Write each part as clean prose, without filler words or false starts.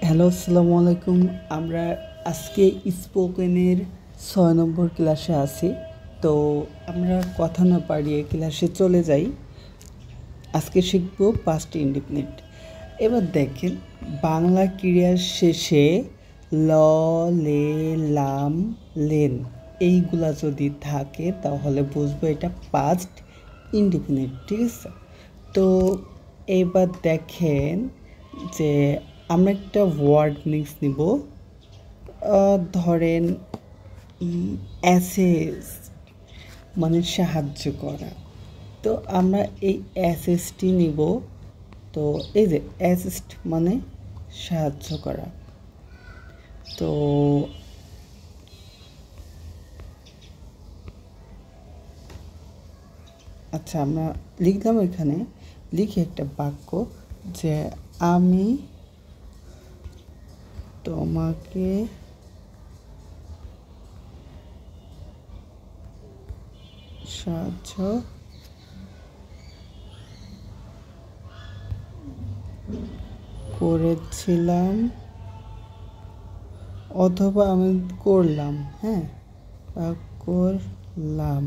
Hello, আসসালামু আলাইকুম। আমরা আজকে স্পোকেনের ৬ নম্বর ক্লাসে আছি। তো আমরা কথা না বাড়িয়ে ক্লাসে চলে যাই। আজকে শিখব পাস্ট ইনডিফিনিট। এবার দেখেন, বাংলা ক্রিয়ার শেষে ল, লে, লাম, লেন এইগুলা যদি থাকে তাহলে বুঝবো এটা পাস্ট ইনডিফিনিট। ঠিক আছে? তো এবার দেখেন যে আমরা একটা ওয়ার্ড মিক্স নিব। ধরেন অ্যাসেস মানে সাহায্য করা। তো আমরা এই অ্যাসেসটি নিব। তো এই যে অ্যাসিস্ট মানে সাহায্য করা। তো আচ্ছা, আমরা লিখলাম এখানে, লিখে একটা বাক্য যে আমি তোমাকে সাহায্য করেছিলাম অথবা আমি করলাম। হ্যাঁ, করলাম।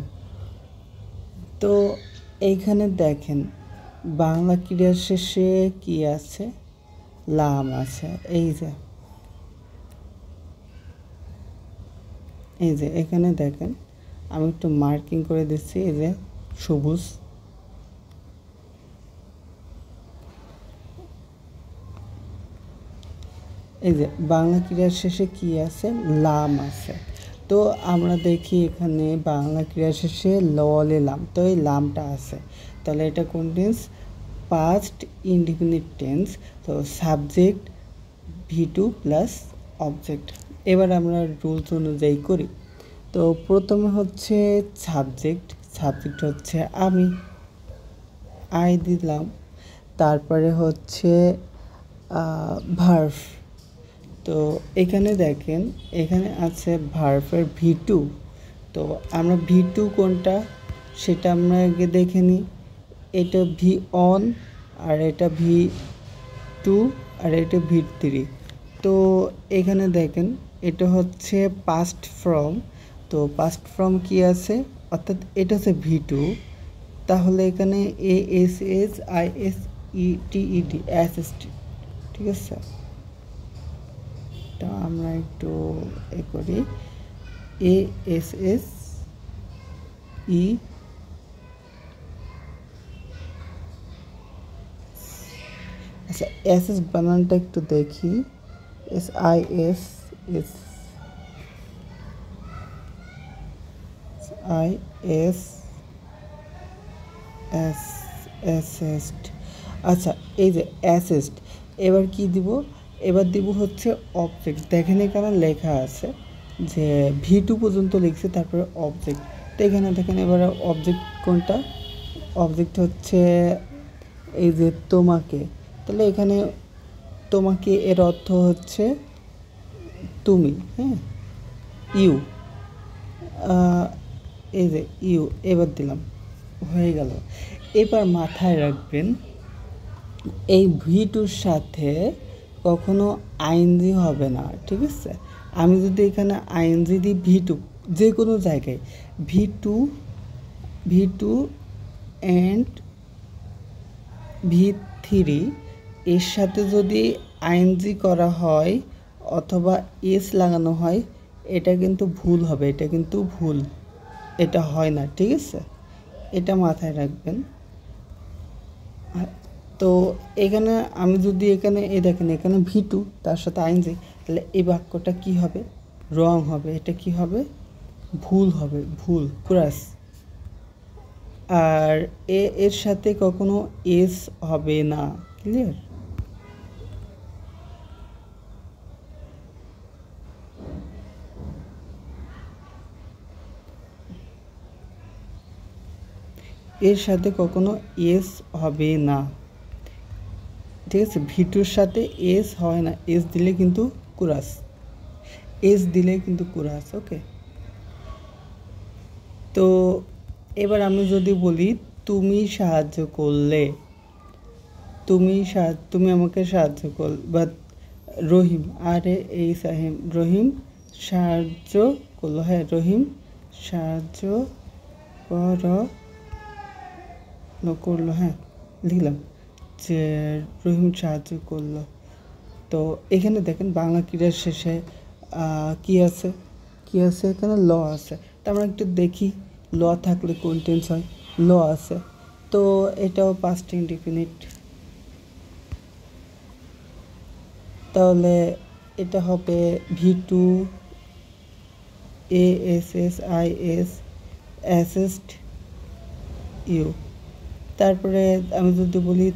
তো এইখানে দেখেন বাংলা ক্রিয়ার শেষে কি আছে? লাম আছে। এই যে এখানে দেখেন, আমি একটু মার্কিং করে দিচ্ছি। এই যে সবুজ। এই যে বাংলা ক্রিয়ার শেষে কি আছে? লাম আছে। তো আমরা দেখি এখানে বাংলা ক্রিয়ার শেষে ল, লে, লাম। তো এই লামটা আছে, তাহলে এটা কোন টেন্স? Past indefinite tense. তো সাবজেক্ট V2 প্লাস অবজেক্ট। এবার আমরা রুলস অনুযায়ী করি। তো প্রথমে হচ্ছে সাবজেক্ট হচ্ছে আমি, আই দিলাম। তারপরে হচ্ছে ভার্ব। তো এখানে দেখেন, এখানে আছে ভার্বের V2। তো আমরা V2 কোনটা সেটা আমরা আগে দেখে নিই। এটা V1 আর এটা V2 আর এটা V3। তো এখানে দেখেন এটা হচ্ছে পাস্ট ফ্রম। তো পাস্ট ফ্রম কি আছে? অর্থাৎ এটা হচ্ছে V2। তাহলে এখানে ASSISETED অ্যাসিস্ট। ঠিক আছে? তো আমরা একটু করি ASSE আচ্ছা, এসএস বানানটা একটু দেখি। SIS asset. আচ্ছা, এই যে অ্যাসেস্ট, এবার কি দিব? এবার দিব হচ্ছে অবজেক্ট। দেখেন এখানে লেখা আছে যে V2 পর্যন্ত লিখছে, তারপরে অবজেক্ট। তো এখানে দেখেন এবারে অবজেক্ট কোনটা? অবজেক্ট হচ্ছে এই যে তোমাকে। তাহলে এখানে তোমাকে এর অর্থ হচ্ছে তুমি। হ্যাঁ, ইউ। এই যে ইউ এবার দিলাম, হয়ে গেল। এবার মাথায় রাখবেন এই V2 সাথে কখনো আইএনজি হবে না। ঠিক আছে? আমি যদি এখানে আইএনজি দিই V2 যে কোনো জায়গায়, V2 অ্যান্ড V3 এর সাথে যদি আইএনজি করা হয় অথবা এস লাগানো হয়, এটা কিন্তু ভুল হবে। এটা হয় না। ঠিক আছে? এটা মাথায় রাখবেন। তো এখানে আমি যদি এখানে দেখেন এখানে V2 তার সাথে আইএনজি, তাহলে এই বাক্যটা কি হবে? রং হবে। এটা কি হবে? ভুল হবে, ভুল, ক্রাস। আর এর সাথে কখনো এস হবে না। ক্লিয়ার? এর সাথে কখনো এস হবে না। ঠিক আছে? V2 সাথে এস হয় না। এস দিলে কিন্তু কুরাস। ওকে। তো এবার আমি যদি বলি তুমি সাহায্য করলে, তুমি আমাকে সাহায্য কর, বা রহিম, RAHIM, রহিম সাহায্য করলো। হ্যাঁ, রহিম সাহায্য করলো। হ্যাঁ, লিখলাম যে রহিম সাহায্য করলো। তো এখানে দেখেন বাংলা ক্রিয়ার শেষে কি আছে এখানে ল আছে। তো আমরা একটু দেখি ল থাকলে কোন টেন্স হয়। ল আছে, তো এটাও পাস্ট ইনডিফিনিট। তাহলে এটা হবে V2 ASSIS অ্যাসিস্ট ইউ। তারপরে আমি যদি বলি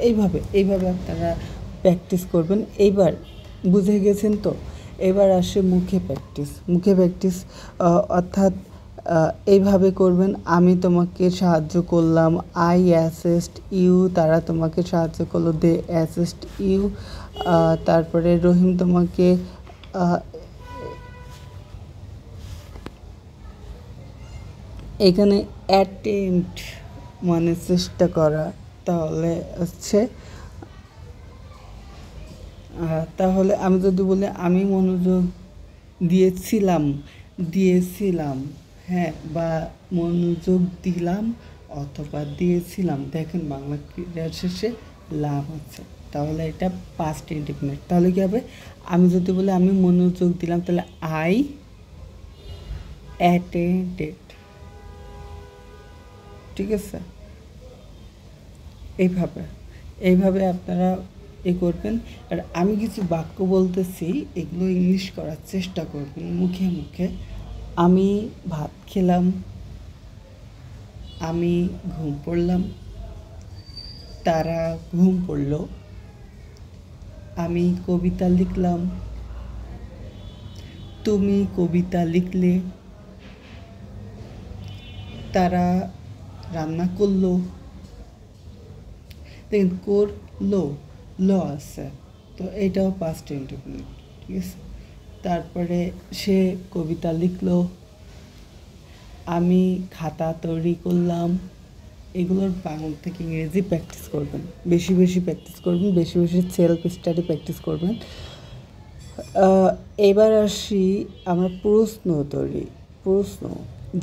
এইভাবে আপনারা প্র্যাকটিস করবেন। এইবার বুঝে গেছেন তো? এবার আসে মুখে প্র্যাকটিস। অর্থাৎ এইভাবে করবেন, আমি তোমাকে সাহায্য করলাম, আই অ্যাসিস্ট ইউ, তারা তোমাকে সাহায্য করলো, দে অ্যাসিস্ট ইউ। তারপরে রহিম তোমাকে এখানে অ্যাটেম্পট মানে চেষ্টা করা। তাহলে হচ্ছে তাহলে আমি যদি বলি আমি মনোযোগ দিয়েছিলাম, হ্যাঁ, বা মনোযোগ দিলাম অথবা দিয়েছিলাম, দেখেন বাংলা ক্রিয়ার শেষে লাভ আছে। তাহলে এটা পাস্ট ইনডিফিনিট। তাহলে কি হবে? আমি যদি বলি আমি মনোযোগ দিলাম, তাহলে আই অ্যাটেন্ডেড। ঠিক আছে? এইভাবে আপনারা করবেন। আর আমি কিছু বাক্য বলতেছি, এগুলো ইংলিশ করার চেষ্টা করবেন মুখে। আমি ভাত খেলাম, আমি ঘুম পড়লাম, তারা ঘুম পড়ল, আমি কবিতা লিখলাম, তুমি কবিতা লিখলে, তারা রান্না করলো। দেখেন করলো, ল আছে, তো এটাও পাস্ট ইনডিফিনিট। ঠিক আছে? তারপরে সে কবিতা লিখলো, আমি খাতা তৈরি করলাম। এগুলোর বাংলা থেকে ইংরেজি প্র্যাকটিস করবেন, বেশি প্র্যাকটিস করবেন, বেশি সেলফ স্টাডি প্র্যাকটিস করবেন। এবার আসি আমরা প্রশ্ন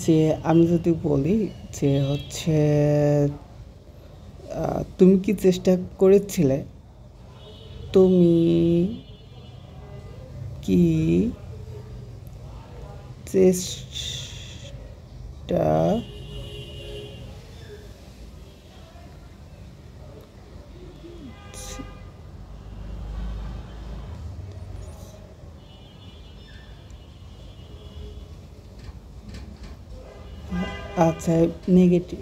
যে আমি যদি বলি যে হচ্ছে তুমি কি চেষ্টা করেছিলে, তুমি কি চেষ্টা আচ্ছা, নেগেটিভ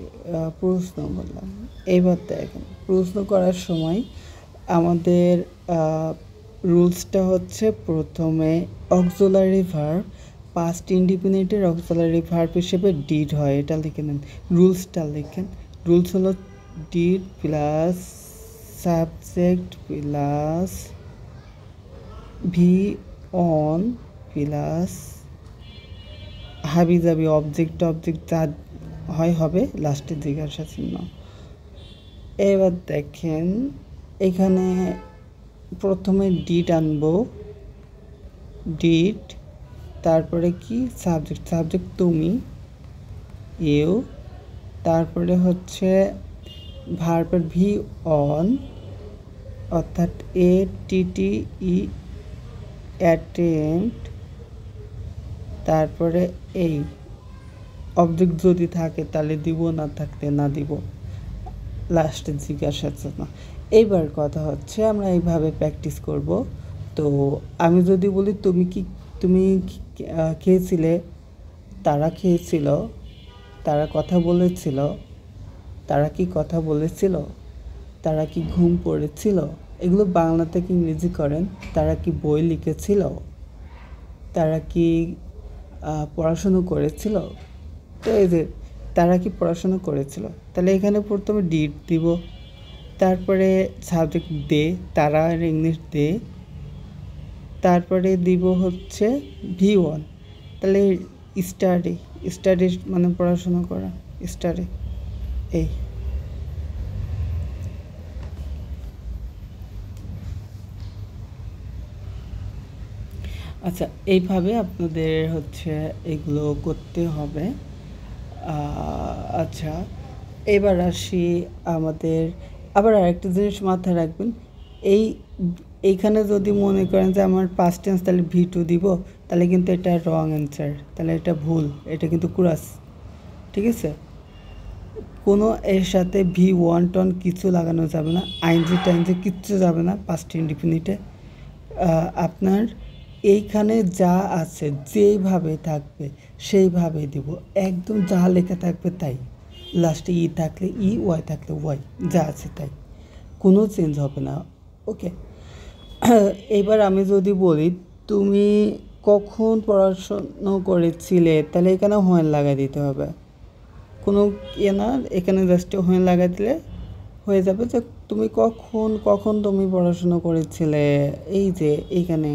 প্রশ্ন বললাম। এবার দেখেন প্রশ্ন করার সময় আমাদের রুলসটা হচ্ছে প্রথমে অক্সিলারি ভার্ব, পাস্ট ইনডিফিনিটের অক্সিলারি ভার্ব হিসেবে ডিড হয়। এটা লিখে নেন, রুলসটা লিখেন। রুলস হলো did plus subject plus V one plus হাবিজাবি অবজেক্ট যা হবে লাস্টে জিজ্ঞাসা চিহ্ন। এবার দেখেন এখানে প্রথমে ডিড আনবো, ডিড, তারপরে কি সাবজেক্ট তুমি, ইউ, তারপরে হচ্ছে ভার্বের ভি অন অর্থাৎ ATTE অ্যাটেম্পট, তারপরে এই অবজেক্ট যদি থাকে তাহলে দিব, না থাকলে না দিব, লাস্টে জিজ্ঞাসা চিহ্ন। এইবার কথা হচ্ছে আমরা এইভাবে প্র্যাকটিস করব। তো আমি যদি বলি তুমি খেয়েছিলে, তারা খেয়েছিল, তারা কথা বলেছিল, তারা কি কথা বলেছিল, তারা কি ঘুম পড়েছিল, এগুলো বাংলা থেকে ইংরেজি করেন। তারা কি বই লিখেছিল, তারা কি পড়াশুনো করেছিল। তো এই যে তারা কি পড়াশুনো করেছিল, তাহলে এখানে প্রথমে ডিড দিব, তারপরে সাবজেক্ট দে, তারা ইংলিশ দে, তারপরে দিব হচ্ছে V1, তাহলে স্টাডি মানে পড়াশোনা করা, স্টাডি। এই আচ্ছা, এইভাবে আপনাদের হচ্ছে এগুলো করতে হবে। আচ্ছা, এবার আসি আমাদের, আবার আরেকটা জিনিস মাথায় রাখবেন, এই এইখানে যদি মনে করেন যে আমার পাস্ট টেন্স তাহলে V2 দিব, তাহলে কিন্তু এটা রং অ্যান্সার, তাহলে এটা ভুল, এটা কিন্তু কুরাস, ঠিক আছে? কোনো এর সাথে V1 টন কিছু লাগানো যাবে না, আইনজি টাইনজি কিচ্ছু যাবে না পাস্ট ইনডিফিনিটে। আপনার এইখানে যা আছে যেইভাবে থাকবে সেইভাবে দিব, একদম যা লেখা থাকবে তাই, লাস্টে ই থাকলে ই, ওয়াই থাকলে ওয়াই, যা আছে তাই, কোনো চেঞ্জ হবে না। ওকে, এবার আমি যদি বলি তুমি কখন পড়াশোনা করেছিলে, তাহলে এখানে হোয়েন লাগাই দিতে হবে, কোনো ইয়ে না, এখানে জাস্ট হোয়েন লাগাই দিলে হয়ে যাবে যে তুমি কখন কখন তুমি পড়াশোনা করেছিলে, এই যে এইখানে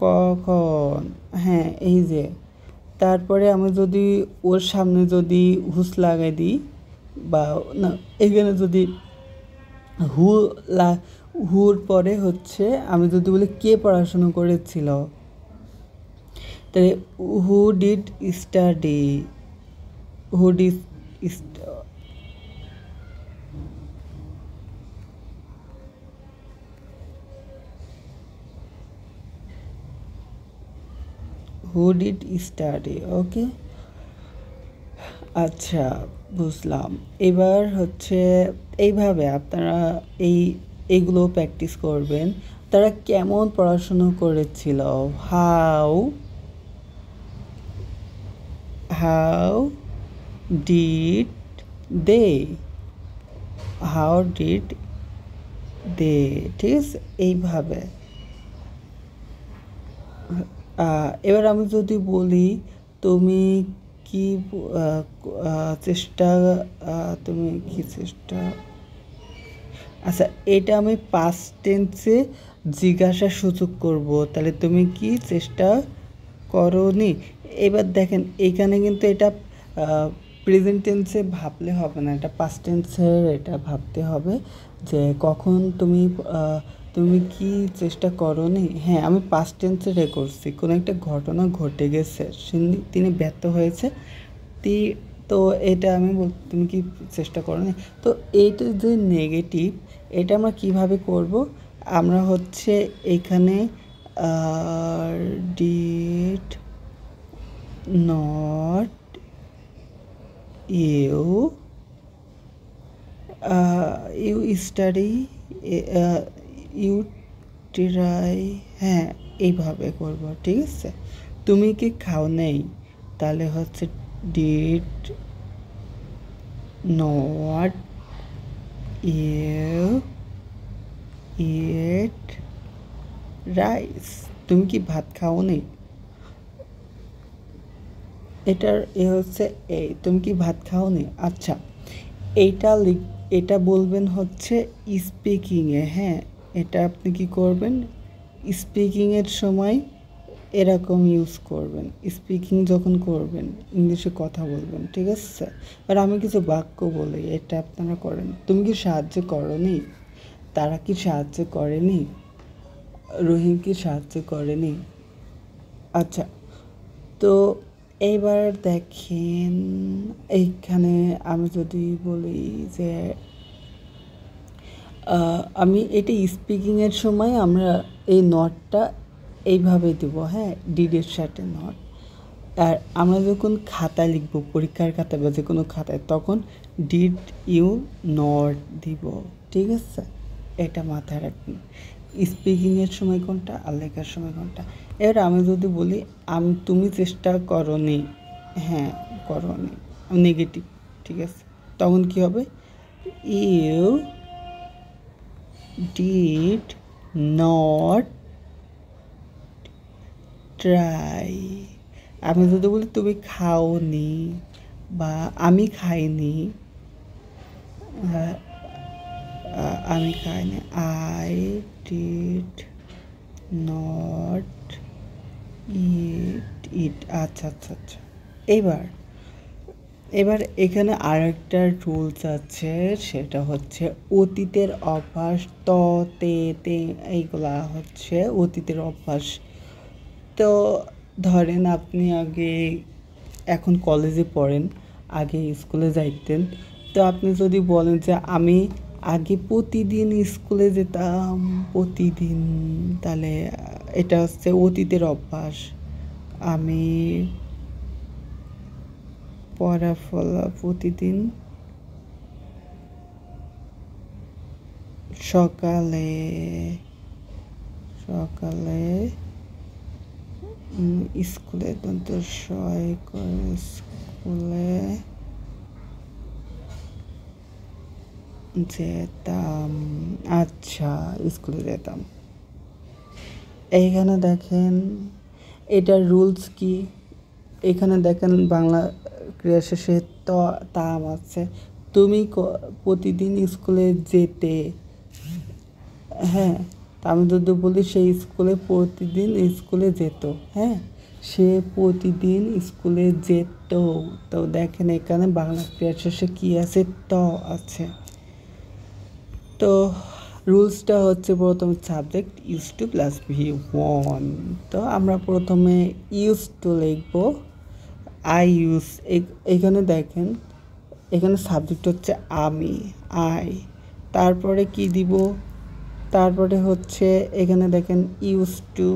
কখন, হ্যাঁ এই যে। তারপরে আমি যদি ওর সামনে যদি হুস লাগাই দিই, বা না, এখানে যদি হু লা হুর পরে হচ্ছে আমি যদি বলি কে পড়াশুনো করেছিল, তাহলে who did study, who did who did study. Okay, আচ্ছা বুঝলাম। এবার হচ্ছে এইভাবে আপনারা এইগুলো প্র্যাকটিস করবেন। তারা কেমন পড়াশুনো করেছিল, how how did they, how did they, ঠিক আছে? এইভাবে। এবার আমি যদি বলি তুমি কি চেষ্টা, তুমি কি চেষ্টা, আচ্ছা এটা আমি পাস্ট টেন্সে জিজ্ঞাসা সুযোগ করব, তাহলে তুমি কি চেষ্টা করনি। এবার দেখেন এইখানে কিন্তু এটা প্রেজেন্ট টেন্সে ভাবলে হবে না, এটা পাস্ট টেন্সের এটা ভাবতে হবে যে কখন তুমি তুমি কি চেষ্টা করনি। হ্যাঁ, আমি পাস্ট টেন্সে করছি, কোনো একটা ঘটনা ঘটে গেছে, তিনি ব্যর্থ হয়েছে, তো এটা আমি তুমি কি চেষ্টা করনি। তো এইটা যে নেগেটিভ, এটা আমরা কিভাবে করব, আমরা হচ্ছে এখানে did not you you study, you try, হ্যাঁ এইভাবে করব, ঠিক আছে? তুমি কি খাও নেই, তাহলে হচ্ছে did not you eat rice, তুমি কি ভাত খাও নি, এটার হচ্ছে এই, তুমি কি ভাত খাও নি। আচ্ছা, এটা বলবেন হচ্ছে স্পিকিংয়ে, হ্যাঁ এটা আপনি কি করবেন, স্পিকিংয়ের সময় এরকম ইউজ করবেন, স্পিকিং যখন করবেন ইংলিশে কথা বলবেন, ঠিক আছে? আর আমি কিছু বাক্য বলি, এটা আপনারা করেন। তুমি কি সাহায্য করনি, তারা কি সাহায্য করেনি, রহিম কি সাহায্য করেনি। আচ্ছা, তো এইবার দেখেন এইখানে আমি যদি বলি যে আমি এটা স্পিকিংয়ের সময় আমরা এই নটটা এইভাবে দেব, হ্যাঁ ডিডের সাথে নট। আর আমরা যখন খাতা লিখব, পরীক্ষার খাতায় বা যে কোনো খাতায়, তখন ডিড ইউ নট দিব, ঠিক আছে? এটা মাথায় রাখবেন, স্পিকিংয়ের সময় কোনটা আর লেখার সময় কোনটা। এবার আমি যদি বলি তুমি চেষ্টা করনি, হ্যাঁ করনি, নেগেটিভ, ঠিক আছে? তখন কি হবে, ইউ ডিড নট ট্রাই। আমি যদি বলি তুমি খাওনি বা আমি খাইনি, আমি খাইনি, আই ডিড নট ইট। আচ্ছা আচ্ছা আচ্ছা, এবার এখানে আরেকটা রুলস আছে, সেটা হচ্ছে অতীতের অভ্যাস, তে তে, এইগুলা হচ্ছে অতীতের অভ্যাস, তো ধরেন আপনি আগে এখন কলেজে পড়েন, আগে স্কুলে যাইতেন। তো আপনি যদি বলেন যে আমি আগে প্রতিদিন স্কুলে যেতাম, প্রতিদিন, তাহলে এটা হচ্ছে অতীতের অভ্যাস। আমি পড়াফলা প্রতিদিন সকালে সকালে স্কুলে দন্তস্বয় করে স্কুলে যেতাম। আচ্ছা, স্কুলে যেতাম। এইখানে দেখেন এটার রুলস কি। এখানে দেখেন বাংলা ক্রিয়া শেষে তাম আছে। তুমি প্রতিদিন স্কুলে যেতে। হ্যাঁ, তা আমি যদি বলি সেই স্কুলে প্রতিদিন স্কুলে যেত। হ্যাঁ, সে প্রতিদিন স্কুলে যেত। তো দেখেন এখানে বাংলা ক্রিয়া শেষে কী আছে, ত আছে। তো রুলসটা হচ্ছে প্রথমে subject use to plus V1। তো আমরা প্রথমে ইউজ টু লিখব, আই ইউজ। এখানে দেখেন এখানে সাবজেক্ট হচ্ছে আমি, আই। তারপরে কি দিব, তারপরে হচ্ছে এখানে দেখেন use to,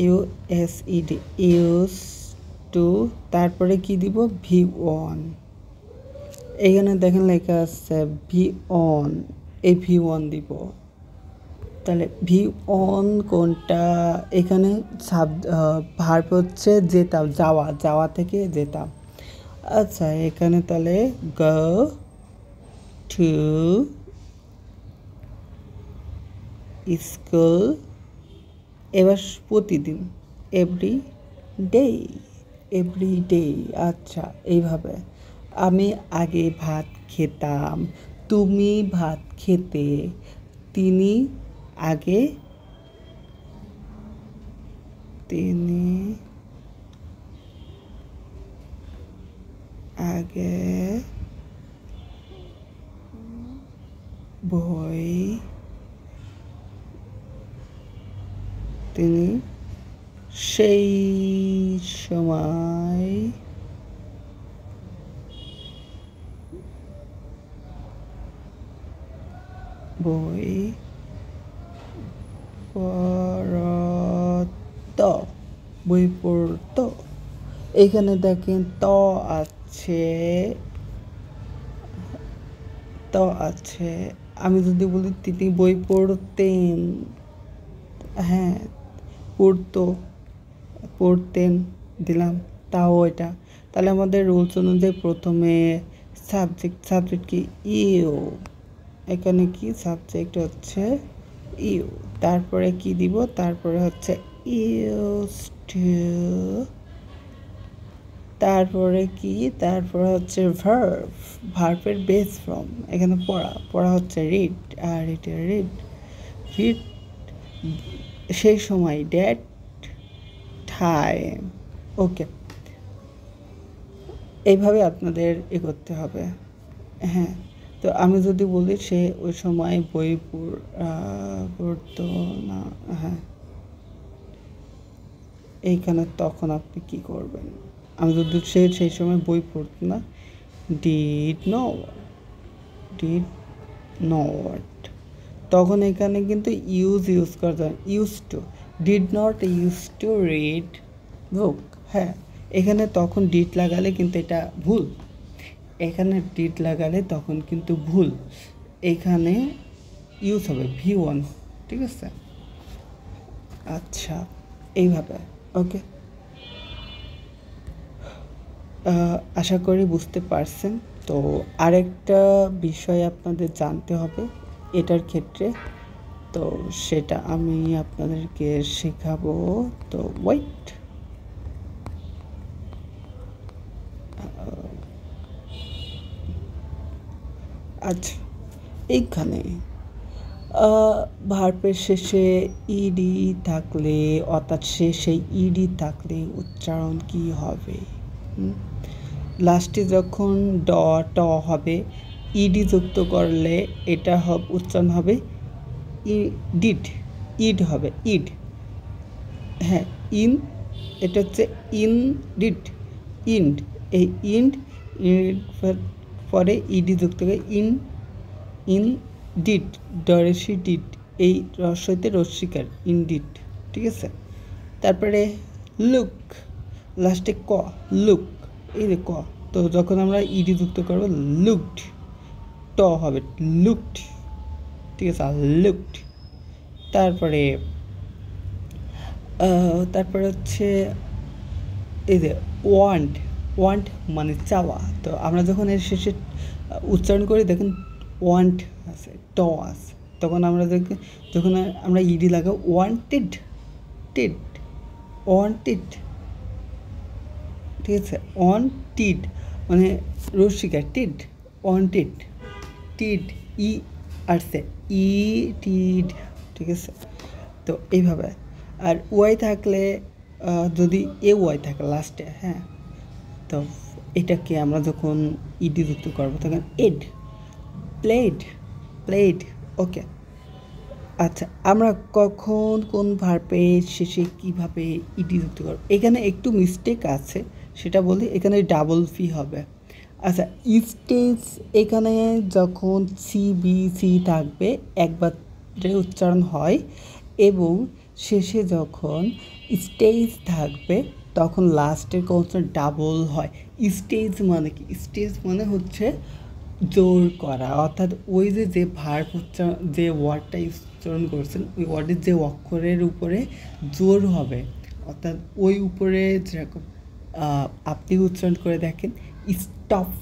USED, use to. তারপরে কি দিব, V1। এখানে দেখেন লেখা আছে V1, এই V1 দিব। তাহলে V1 কোনটা, এখানে ভার্ব হচ্ছে যেতাম, যাওয়া, যাওয়া থেকে যেতাম। আচ্ছা, এখানে তাহলে go to স্কুল। এবার প্রতিদিন, এভরি ডে। আচ্ছা, এইভাবে। আমি আগে ভাত খেতাম, তুমি ভাত খেতে, তিনি আগে বই তিনি সেই সময় বই পড়তো। এখানে দেখেন ত আছে। আমি যদি বলি তিনি বই পড়তেন, হ্যাঁ, পড়তেন দিলাম, তাও এটা। তাহলে আমাদের রুলস অনুযায়ী প্রথমে সাবজেক্ট কি, ইউ। এখানে কি সাবজেক্ট হচ্ছে ইউ। তারপরে কি দিব, তারপরে হচ্ছে ইউজ টু। তারপরে কি, তারপরে হচ্ছে ভার্বের বেস ফর্ম। এখানে পড়া হচ্ছে রিড, আর এটা রিড সেই সময়, ড্যাট টাইম। ওকে, এইভাবে আপনাদের করতে হবে। হ্যাঁ, তো আমি যদি বলি সে ওই সময় বই পড়তো না, হ্যাঁ, এইখানে তখন আপনি কি করবেন। আমি যদি সেই সময় বই পড়তো না, ডিড নট, তখন এখানে কিন্তু ইউজ করতে হবে, use to. Did not use to read বুক। হ্যাঁ, এখানে তখন ডিড লাগালে কিন্তু এটা ভুল, এখানে ডিড লাগালে তখন কিন্তু ভুল। এখানে ইউজ হবে V1, ঠিক আছে। আচ্ছা, এইভাবে। ওকে, আশা করি বুঝতে পারছেন। তো আরেকটা বিষয় আপনাদের জানতে হবে এটার ক্ষেত্রে, তো সেটা আমি আপনাদেরকে শেখাবো। তো ওয়েট, আচ্ছা, এইখানে ভার্বের শেষে ইডি থাকলে, অর্থাৎ শেষে ইডি থাকলে উচ্চারণ কি হবে, লাস্টে যখন ট হবে, ইডি যুক্ত করলে এটা উচ্চারণ হবে ডিড, ইড হবে, ইড, হ্যাঁ ইন, এটা হচ্ছে ইন ডিড, ইন্ড, এই ইন্ড পরে ইডি যুক্ত করে ইন, ইন ডিড, ডরেসি ডিড, এই রস্যইতে রস্যিকার, ইনডিড, ঠিক আছে। তারপরে লুক, লাস্টে ক, লুক, এই যে ক, তো যখন আমরা ইডি যুক্ত করবো লুকড, ট হবে লুকড, ঠিক আছে, লুকড। তারপরে তারপরে হচ্ছে এই যে ওয়ান্ট, ওয়ান্ট মানে চাওয়া, তো আমরা যখন এর শেষে উচ্চারণ করি দেখেন ওয়ান্ট আছে, ট আছে, তখন আমরা যখন আমরা ইডি লাগাও ওয়ান্টেড, টেড, ওয়ান্টেড, ঠিক আছে, ওয়ান্টেড মানে রসিকা, টেড, ওয়ান্টেড, টিড, ই আসছে, ই টিড, ঠিক আছে। তো এইভাবে, আর ওয়াই থাকলে যদি এ ওয়াই থাকে লাস্টে, হ্যাঁ, তো এটাকে আমরা যখন ইডি যুক্ত করবো তখন এড, প্লেড, প্লেড, ওকে। আচ্ছা, আমরা কখন কোন ভার্বের শেষে কীভাবে ইডি যুক্ত করব, এখানে একটু মিস্টেক আছে, সেটা বলি, এখানে ডাবল ফি হবে। আচ্ছা, স্টেজ এখানে যখন সিবিসি থাকবে একবারে উচ্চারণ হয়, এবং শেষে যখন স্টেজ থাকবে তখন লাস্টের কনসোনেন্ট ডাবল হয়। স্টেজ মানে কি? স্টেজ মানে হচ্ছে জোর করা, অর্থাৎ ওই যে ভার্ব উচ্চারণ, যে ওয়ার্ডটা উচ্চারণ করছেন ওই ওয়ার্ডের যে অক্ষরের উপরে জোর হবে, অর্থাৎ ওই উপরে যেরকম আপনি উচ্চারণ করে দেখেন স্টপ,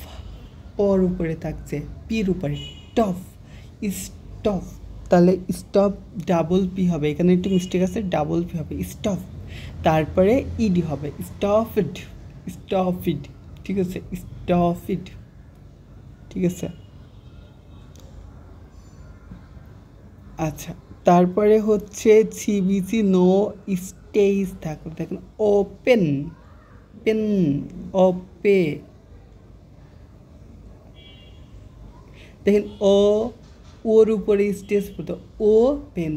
ওর উপরে থাকছে পির উপরে টফ, স্টপ, তাহলে স্টপ ডাবল পি হবে, এখানে একটু মিস্টেক আছে, ডাবল পি হবে স্টপ, তারপরে ইডি হবে স্টপড, স্টপড, ঠিক আছে, স্টপড, ঠিক আছে। আচ্ছা, তারপরে হচ্ছে সিবিসি নো স্টেজ থাকবে, দেখেন ওপেন, পেন, ওপে, দেখেন ওর উপরে স্টেজ পড়তো, ও পেন,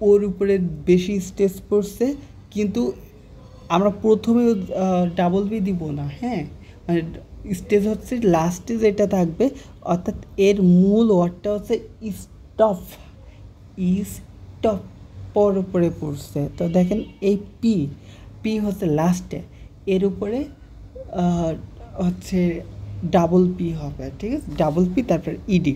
ওর উপরে বেশি স্টেজ পড়ছে, কিন্তু আমরা প্রথমে ডাবল বি দিব না, হ্যাঁ, মানে স্টেজ হচ্ছে লাস্টে যেটা থাকবে, অর্থাৎ এর মূল ওয়ার্ডটা হচ্ছে স্টপ, স্টপ, পর উপরে পড়ছে, তো দেখেন এই পি, পি হচ্ছে লাস্টে, এর উপরে হচ্ছে ডাবল পি হবে, ঠিক আছে, ডাবল পি, তারপরে ইডি।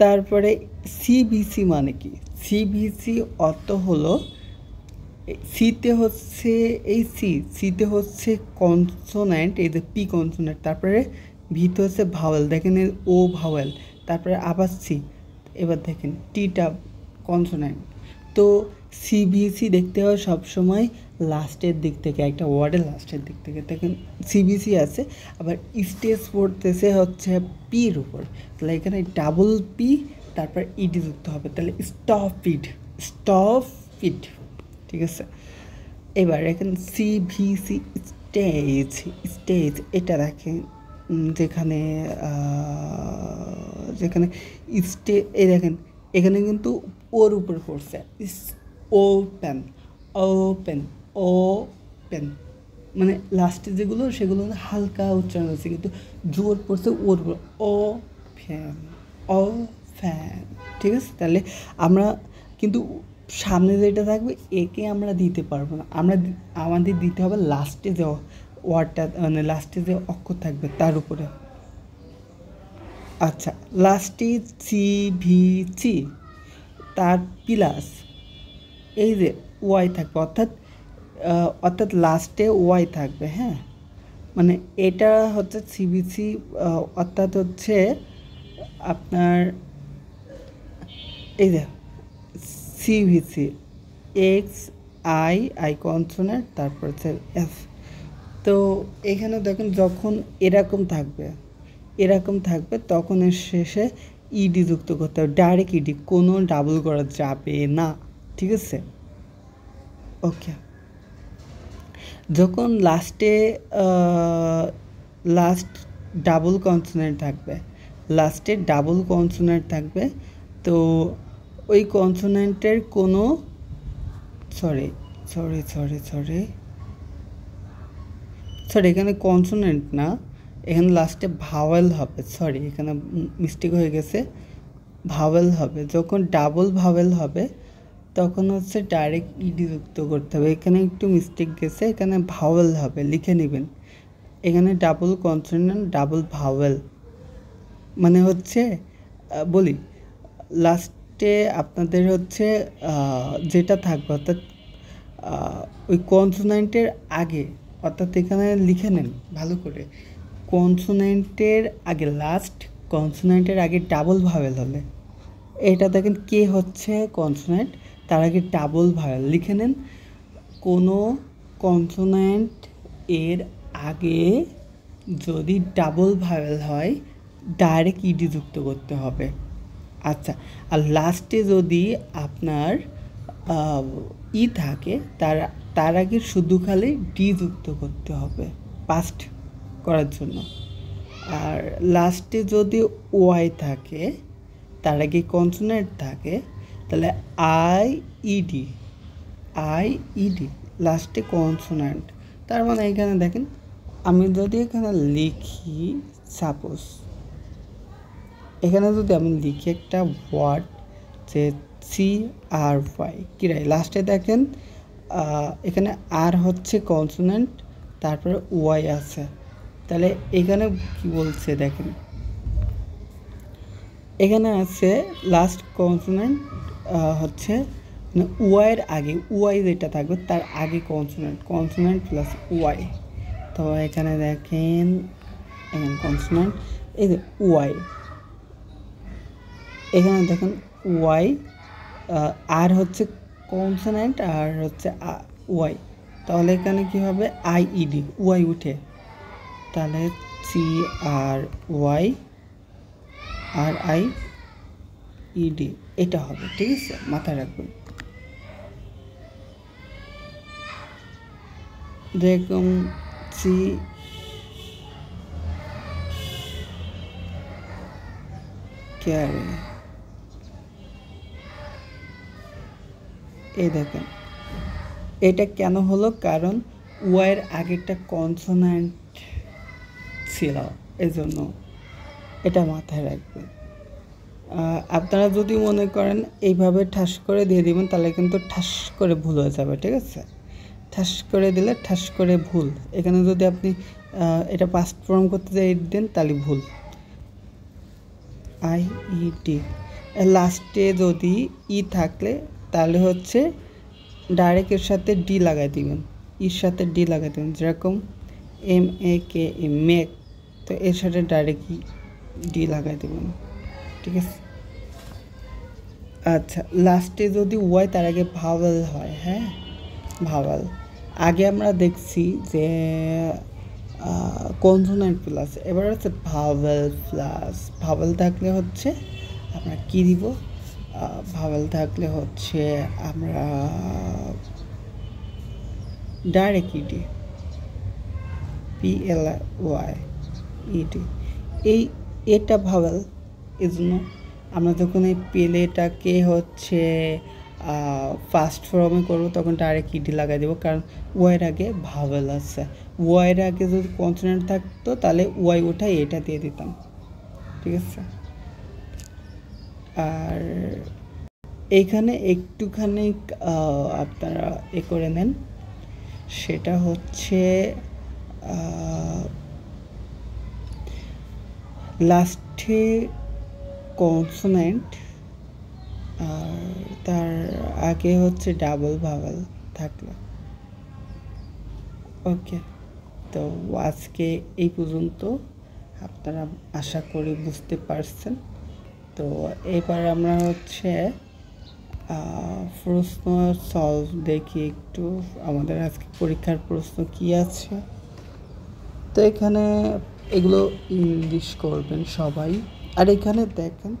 তারপরে সিবিসি মানে কি? সিবিসি অর্থ হলো, সিতে হচ্ছে এই সিতে হচ্ছে কনসোন্যান্ট, এই যে পি কনসোন্যান্ট, তারপরে ভিতে হচ্ছে ভাওয়েল, দেখেন ও ভাওয়েল, তারপরে আবার সি, এবার দেখেন টিটা কনসোন্যান্ট। তো সিবিসি দেখতে হয় সবসময় লাস্টের দিক থেকে, একটা ওয়ার্ডের লাস্টের দিক থেকে, দেখেন সিবিসি আছে, আবার স্টেজ পড়তেছে হচ্ছে পির উপর, তাহলে এখানে ডাবল পি তারপর ইডি যুক্ত হবে, তাহলে স্টপিড, স্টপিড, ঠিক আছে। এবার এখানে সিভিসি স্টেজ, স্টেজ এটা দেখেন, যেখানে যেখানে এই দেখেন এখানে কিন্তু ওর উপর পড়ছে, ওপেন, ওপেন, ওপেন, মানে লাস্টে যেগুলো সেগুলো হালকা উচ্চারণ হচ্ছে, কিন্তু জোর পড়ছে ওর উপর, ও ফ্যান, ও ফ্যান, ঠিক আছে। তাহলে আমরা কিন্তু সামনে যেটা থাকবে একে আমরা দিতে পারবো না, আমাদের দিতে হবে লাস্টে যে ওয়ার্ডটা, মানে লাস্টে যে অক্ষর থাকবে তার উপরে। আচ্ছা, লাস্টে সিভিসি, তার প্লাস এই যে ওয়াই থাকবে, অর্থাৎ লাস্টে ওয়াই থাকবে, হ্যাঁ, মানে এটা হচ্ছে সিবিসি, অর্থাৎ হচ্ছে আপনার এই যে CVC x I, I consonant, তারপর হচ্ছে এফ। তো এখানে দেখুন যখন এরকম থাকবে তখন এর শেষে ইডি যুক্ত করতে হবে, ডাইরেক্ট ইডি, কোনো ডাবল করা যাবে না, ঠিক আছে, ওকে। যখন লাস্টে লাস্ট ডাবল কনসোনেন্ট থাকবে লাস্টে ডাবল কনসোনেন্ট থাকবে। তো ওই কনসোনেন্টের কোনো সরি এখানে কনসোনেন্ট না, এখানে লাস্টে ভাওয়েল হবে। সরি, এখানে মিস্টেক হয়ে গেছে, ভাওয়েল হবে। যখন ডাবল ভাওয়েল হবে তখন হচ্ছে ডাইরেক্ট ইডি যুক্ত করতে হবে। এখানে একটু মিস্টেক গেছে, এখানে ভাওয়েল হবে, লিখে নেবেন। এখানে ডাবল কনসোনেন্ট ডাবল ভাওয়েল মানে হচ্ছে বলি, লাস্টে আপনাদের হচ্ছে যেটা থাকবে অর্থাৎ ওই কনসোনেন্টের আগে, অর্থাৎ এখানে লিখে নেন ভালো করে, কনসোনেন্টের আগে, লাস্ট কনসোনেন্টের আগে ডাবল ভাওয়েল হলে, এটা দেখেন কে হচ্ছে কনসোনেন্ট, তার আগে ডাবল ভাওয়েল লিখে নেন। কোনো কনসোনেন্ট এর আগে যদি ডাবল ভাওয়েল হয় ডাইরেক্ট ইডি যুক্ত করতে হবে। আচ্ছা, আর লাস্টে যদি আপনার ই থাকে তার আগে শুধু খালি ডি যুক্ত করতে হবে পাস্ট করার জন্য। আর লাস্টে যদি ওয়াই থাকে, তার আগে কনসোনেন্ট থাকে, তাহলে আইইডি লাস্টে কনসোনেন্ট। তার মানে এখানে দেখেন, আমি যদি এখানে লিখি সাপোজ, এখানে যদি আমি লিখি একটা ওয়ার্ড যে CRY কিরাই, লাস্টে দেখেন এখানে আর হচ্ছে কনসোনেন্ট, তারপরে ওয়াই আছে, তাহলে এখানে কি বলছে দেখেন, এখানে আছে লাস্ট কনসোনেন্ট হচ্ছে মানে ওয়াইয়ের আগে, ওয়াই যেটা থাকবে তার আগে কনসোনেন্ট প্লাস ওয়াই। তো এখানে দেখেন এখানে কনসোনেন্ট, এই যে ওয়াই, এখানে দেখেন ওয়াই, আর হচ্ছে কনসোনেন্ট আর হচ্ছে ওয়াই, তাহলে এখানে কি হবে আইইডি, ওয়াই উঠে, তাহলে CRY RIED এটা হবে। ঠিক আছে, মাথায় রাখবেন। যেরকম এই দেখেন এটা কেন হলো, কারণ ওয়াইয়ের আগেরটা কনসোনেন্ট ছিল, এজন্য এটা মাথায় রাখবেন। আপনারা যদি মনে করেন এইভাবে ঠাস করে দিয়ে দিবেন, তাহলে কিন্তু ঠাস করে ভুল হয়ে যাবে। ঠিক আছে, ঠাস করে দিলে ঠাস করে ভুল। এখানে যদি আপনি এটা পাস্ট ফর্ম করতে যাই দেন, তাহলে ভুল। IED লাস্টে যদি ই থাকলে তাহলে হচ্ছে ডাইরেক্ট এর সাথে ডি লাগাই দিবেন, ইর সাথে ডি লাগাই দিবেন। যেরকম MAKE মেক, তো এর সাথে ডাইরেক্ট ডি লাগাই দেবেন। ঠিক আছে। আচ্ছা, লাস্টে যদি ওয়াই তার আগে ভাওয়েল হয়, হ্যাঁ ভাওয়েল, আগে আমরা দেখছি যে কনসোনেন্ট প্লাস, এবার হচ্ছে ভাওয়েল প্লাস। ভাওয়েল থাকলে হচ্ছে আমরা কি দিব, ভাওয়েল থাকলে হচ্ছে আমরা ডাইরেক্ট ইডি, PLYED, এটা ভাওয়েল। এই জন্য আমরা যখন এই পেলেটাকে হচ্ছে ফার্স্ট ফর্মে করবো তখন ডাইরেক্ট ইডি লাগাই দেবো, কারণ ওয়াইয়ের আগে ভাওয়েল আছে। ওয়াইয়ের আগে যদি কনসোনেন্ট থাকতো তাহলে ওয়াই ওঠাই এটা দিয়ে দিতাম। ঠিক আছে। আর এইখানে একটুখানি আপনারা এ করে নেন, সেটা হচ্ছে লাস্টে কনসোনেন্ট আর তার আগে হচ্ছে ডাবল ভাওয়েল থাকলো। ওকে, তো আজকে এই পর্যন্ত, আপনারা আশা করি বুঝতে পারছেন। তো এবার আমরা হচ্ছে প্রশ্ন সলভ দেখি একটু, আমাদের আজকে পরীক্ষার প্রশ্ন কি আছে। তো এখানে এগুলো ইংলিশ করবেন সবাই। আর এখানে দেখেন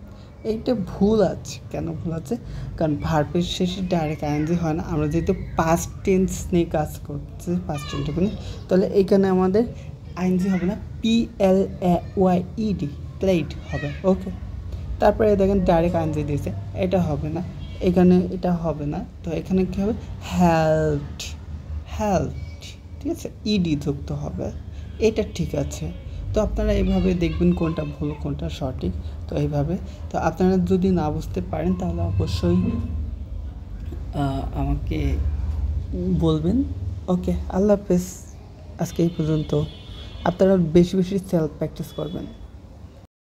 এইটা ভুল আছে, কেন ভুল আছে, কারণ ভার্বের শেষে ডাইরেক্ট আইএনজি হয় না। আমরা যেহেতু পাস্ট টেন্স নিয়ে কাজ করছি, পাস্ট টেন্স, তাহলে এখানে আমাদের আইএনজি হবে না, PLYED। তো প্লেট হবে। ওকে, তারপরে দেখেন ডাইরেক্ট আনতে দিয়েছে, এটা হবে না, এখানে এটা হবে না, তো এখানে কী হবে, হেল্পড, হেল্পড, ঠিক আছে, ইডি যুক্ত হবে, এটা ঠিক আছে। তো আপনারা এইভাবে দেখবেন কোনটা ভুল কোনটা সঠিক, তো এইভাবে। তো আপনারা যদি না বুঝতে পারেন তাহলে অবশ্যই আমাকে বলবেন। ওকে, আল্লাহ হাফেজ, আজকে এই পর্যন্ত। আপনারা বেশি বেশি সেলফ প্র্যাকটিস করবেন।